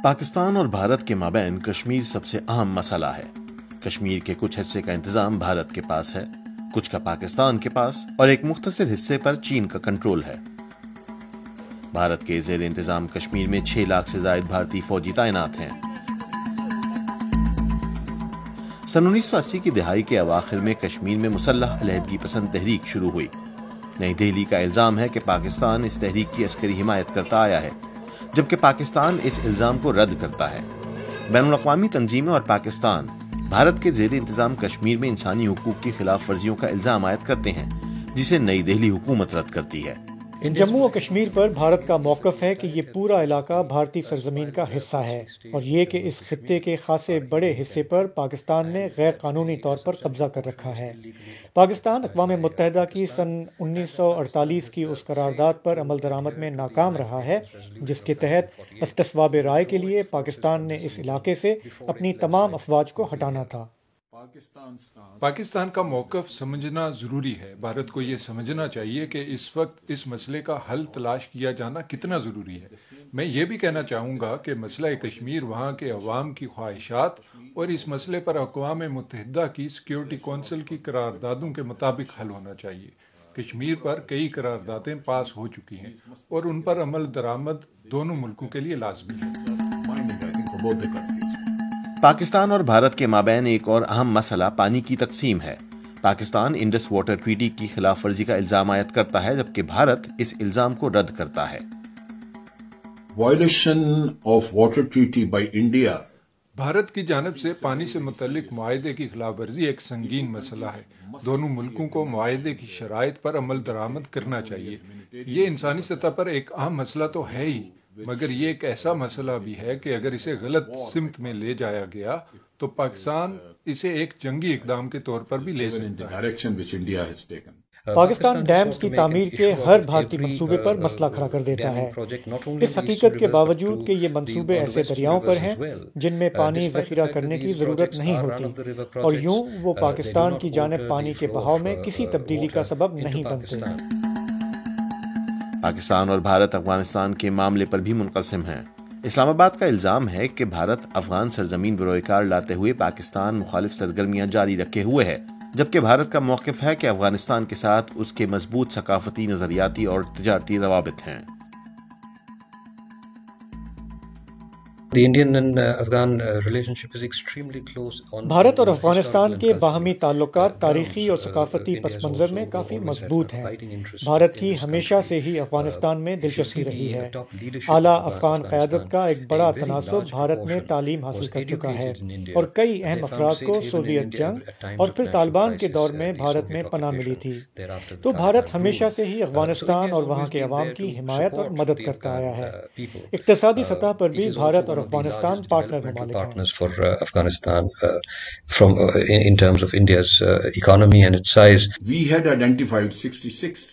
پاکستان اور بھارت کے مابین کشمیر سب سے اہم مسئلہ ہے۔ کشمیر کے کچھ حصے کا انتظام بھارت کے پاس ہے، کچھ کا پاکستان کے پاس اور ایک مختصر حصے پر چین کا کنٹرول ہے۔ بھارت کے زیر انتظام کشمیر میں 6 لاکھ سے زائد بھارتی فوجی تعینات ہیں۔ سن 1980 کی دہائی کے اواخر میں کشمیر میں مسلح علیحدگی پسند تحریک شروع ہوئی۔ نئی دہلی کا الزام ہے کہ پاکستان اس تحریک کی عسکری حمایت کرتا آیا ہے، جبکہ پاکستان اس الزام کو رد کرتا ہے۔ بین الاقوامی تنظیمیں اور پاکستان بھارت کے زیر انتظام کشمیر میں انسانی حقوق کی خلاف ورزیوں کا الزام عائد کرتے ہیں، جسے نئی دہلی حکومت رد کرتی ہے۔ جموں و کشمیر پر بھارت کا موقف ہے کہ یہ پورا علاقہ بھارتی سرزمین کا حصہ ہے، اور یہ کہ اس خطے کے خاصے بڑے حصے پر پاکستان نے غیر قانونی طور پر قبضہ کر رکھا ہے۔ پاکستان اقوام متحدہ کی سن 1948 کی اس قرارداد پر عمل درآمد میں ناکام رہا ہے، جس کے تحت استصواب رائے کے لیے پاکستان نے اس علاقے سے اپنی تمام افواج کو ہٹانا تھا۔ پاکستان کا موقف سمجھنا ضروری ہے۔ بھارت کو یہ سمجھنا چاہیے کہ اس وقت اس مسئلے کا حل تلاش کیا جانا کتنا ضروری ہے۔ میں یہ بھی کہنا چاہوں گا کہ مسئلہ کشمیر وہاں کے عوام کی خواہشات اور اس مسئلے پر اقوام متحدہ کی سیکیورٹی کونسل کی قراردادوں کے مطابق حل ہونا چاہیے۔ کشمیر پر کئی قراردادیں پاس ہو چکی ہیں اور ان پر عمل درآمد دونوں ملکوں کے لیے لازمی ہے۔ پاکستان اور بھارت کے مابین ایک اور اہم مسئلہ پانی کی تقسیم ہے۔ پاکستان انڈس واٹر ٹریٹی کی خلاف ورزی کا الزام عائد کرتا ہے، جبکہ بھارت اس الزام کو رد کرتا ہے۔ Violation of water treaty by India. Bharat کی جانب سے پانی سے متعلق معاہدے کی خلاف ورزی ایک سنگین مسئلہ ہے۔ دونوں ملکوں کو معاہدے کی شرائط پر عمل درآمد کرنا چاہیے۔ یہ انسانی سطح پر ایک اہم مسئلہ تو ہے ہی، مگر یہ ایک ایسا مسئلہ بھی ہے کہ اگر اسے غلط سمت میں لے جایا گیا تو پاکستان اسے ایک جنگی اقدام کے طور پر بھی لے سکتا ہے۔ پاکستان ڈیمز کی تعمیر کے ہر بھارتی منصوبے پر مسئلہ کھڑا کر دیتا ہے، اس حقیقت کے باوجود کہ یہ منصوبے ایسے دریاؤں پر ہیں جن میں پانی ذخیرہ کرنے کی ضرورت نہیں ہوتی، اور یوں وہ پاکستان کی جانب پانی کے بہاؤ میں کسی تبدیلی کا سبب نہیں بنتے۔ پاکستان اور بھارت افغانستان کے معاملے پر بھی منقسم ہیں۔ اسلام آباد کا الزام ہے کہ بھارت افغان سرزمین بروئے کار لاتے ہوئے پاکستان مخالف سرگرمیاں جاری رکھے ہوئے ہے، جبکہ بھارت کا موقف ہے کہ افغانستان کے ساتھ اس کے مضبوط ثقافتی، نظریاتی اور تجارتی روابط ہیں۔ بھارت اور افغانستان کے باہمی تعلقات تاریخی اور ثقافتی پس منظر میں کافی مضبوط ہیں۔ بھارت کی ہمیشہ سے ہی افغانستان میں دلچسپی رہی ہے۔ اعلیٰ افغان قیادت کا ایک بڑا تناسب بھارت میں تعلیم حاصل کر چکا ہے، اور کئی اہم افراد کو سوویت جنگ اور پھر طالبان کے دور میں بھارت میں پناہ ملی تھی۔ تو بھارت ہمیشہ سے ہی افغانستان اور وہاں کے عوام کی حمایت اور مدد کرتا آیا ہے۔ اقتصادی سطح پر بھی بھارت اور افغانستان پارٹنر ممالک ہیں۔ for Afghanistan from in terms of India's economy and its size. We had identified 66.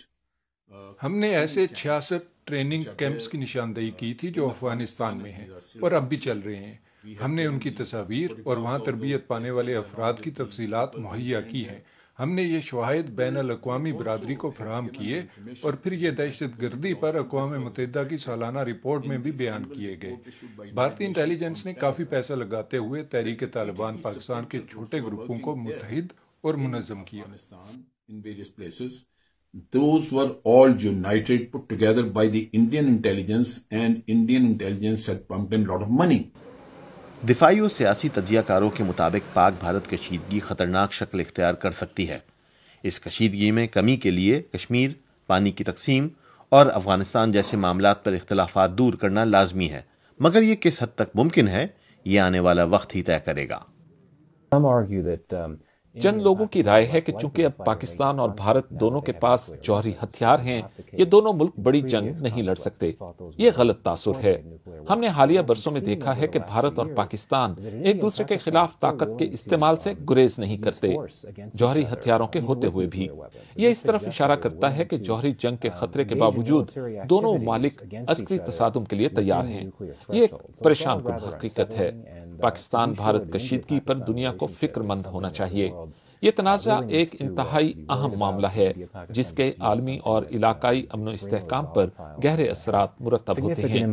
ہم نے ایسے 66 ٹریننگ کیمپس کی نشاندہی کی تھی جو افغانستان میں ہیں اور اب بھی چل رہے ہیں۔ ہم نے ان کی تصاویر اور وہاں تربیت پانے والے افراد کی تفصیلات مہیا کی ہیں۔ ہم نے یہ شواہد بین الاقوامی برادری کو فراہم کیے اور پھر یہ دہشت گردی پر اقوام متحدہ کی سالانہ رپورٹ میں بھی بیان کیے گئے۔ بھارتی انٹیلیجنس نے کافی پیسہ لگاتے ہوئے تحریک طالبان پاکستان کے چھوٹے گروپوں کو متحد اور منظم کیا۔ Those were all united, put together by the Indian intelligence, and Indian intelligence had pumped in a lot of money. دفاعی و سیاسی تجزیہ کاروں کے مطابق پاک بھارت کشیدگی خطرناک شکل اختیار کر سکتی ہے۔ اس کشیدگی میں کمی کے لیے کشمیر، پانی کی تقسیم اور افغانستان جیسے معاملات پر اختلافات دور کرنا لازمی ہے، مگر یہ کس حد تک ممکن ہے، یہ آنے والا وقت ہی طے کرے گا۔ چند لوگوں کی رائے ہے کہ چونکہ اب پاکستان اور بھارت دونوں کے پاس جوہری ہتھیار ہیں، یہ دونوں ملک بڑی جنگ نہیں لڑ سکتے۔ یہ غلط تاثر ہے۔ ہم نے حالیہ برسوں میں دیکھا ہے کہ بھارت اور پاکستان ایک دوسرے کے خلاف طاقت کے استعمال سے گریز نہیں کرتے، جوہری ہتھیاروں کے ہوتے ہوئے بھی۔ یہ اس طرف اشارہ کرتا ہے کہ جوہری جنگ کے خطرے کے باوجود دونوں ممالک عسکری تصادم کے لیے تیار ہیں۔ یہ ایک پریشان کن حقیقت ہے۔ پاکستان بھارت کشیدگی پر دنیا کو فکر مند ہونا چاہیے۔ یہ تنازع ایک انتہائی اہم معاملہ ہے جس کے عالمی اور علاقائی امن و استحکام پر گہرے اثرات مرتب ہوتے ہیں۔